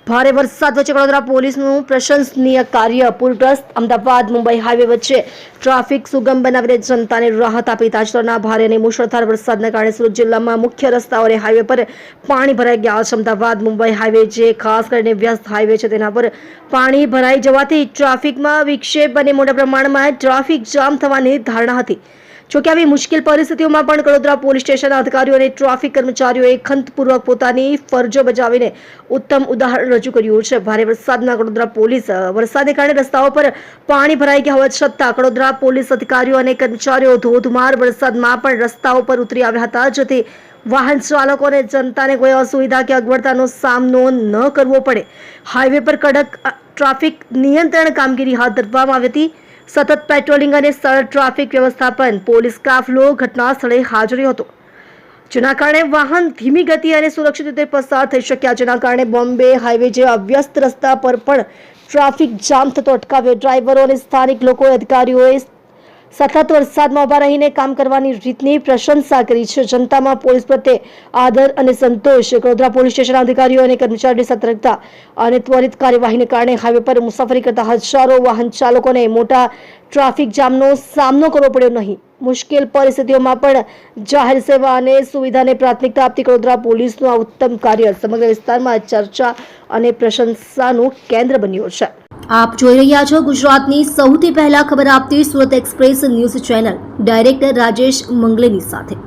ભારે વરસાદ વચ્ચે વડોદરા પોલીસનું પ્રશંસનીય કાર્ય. પૂરગ્રસ્ત અમદાવાદ મુંબઈ હાઈવે વચ્ચે ટ્રાફિક સુગમ બનાવીને જનતાને રાહત આપી. તાજેતરના ભારે અને મુશળધાર વરસાદના કારણે સુરત જિલ્લામાં મુખ્ય રસ્તાઓ અને હાઈવે પર પાણી ભરાઈ ગયા છે. અમદાવાદ મુંબઈ હાઈવે જે ખાસ કરીને વ્યસ્ત હાઈવે છે તેના પર પાણી ભરાઈ જવાથી ટ્રાફિકમાં વિક્ષેપ અને મોટા પ્રમાણમાં ટ્રાફિક જામ થવાની ધારણા હતી. જોકે આવી મુશ્કેલ પરિસ્થિતિઓમાં પણ વડોદરા પોલીસ સ્ટેશનના અધિકારીઓ અને ટ્રાફિક કર્મચારીઓએ ખંતપૂર્વક પોતાની ફરજો બજાવીને ઉત્તમ ઉદાહરણ રજૂ કર્યું છે. ભારે વરસાદના વડોદરા પોલીસ વરસાદને કારણે રસ્તાઓ પર પાણી ભરાઈ ગયા હોવા છતાં વડોદરા પોલીસ અધિકારીઓ અને કર્મચારીઓ ધોધમાર વરસાદમાં પણ રસ્તાઓ પર ઉતરી આવ્યા હતા, જેથી વાહન ચાલકો અને જનતાને કોઈ અસુવિધા કે અગવડતાનો સામનો ન કરવો પડે. હાઈવે પર કડક ટ્રાફિક નિયંત્રણ કામગીરી હાથ ધરવામાં આવી હતી. સતત પેટ્રોલિંગ અને સરળ ટ્રાફિક વ્યવસ્થાપન પોલીસ કાફલો ઘટના સ્થળે હાજર હતો, જેના કારણે વાહન ધીમી ગતિ અને સુરક્ષિત રીતે પસાર થઈ શક્યા. જેના કારણે બોમ્બે હાઈવે જેવા વ્યસ્ત રસ્તા પર પણ ટ્રાફિક જામ થતો અટકાવ્યો. ડ્રાઈવરો અને સ્થાનિક લોકો અધિકારીઓએ સતત વરસાદમાં ઉભા રહીને કામ કરવાની રીતની પ્રશંસા કરી છે. જનતામાં પોલીસ પ્રત્યે આદર અને સંતોષ. વડોદરા પોલીસ સ્ટેશનના અધિકારીઓ અને કર્મચારીઓની સતર્કતા અને ત્વરિત કાર્યવાહીને કારણે હાઈવે પર મુસાફરી કરતા હજારો વાહન ચાલકોને મોટા ટ્રાફિક જામનો સામનો કરવો પડ્યો નહીં. મુશ્કેલ પરિસ્થિતિઓમાં પણ જાહેર સેવા અને સુવિધાને પ્રાથમિકતા આપતી વડોદરા પોલીસનું આ ઉત્તમ કાર્ય સમગ્ર વિસ્તારમાં ચર્ચા અને પ્રશંસાનું કેન્દ્ર બન્યું છે. આપ જોઈ રહ્યા છો ગુજરાતની સૌથી પહેલા ખબર આપતી Surat express news channel director Rajesh મંગલેની સાથે.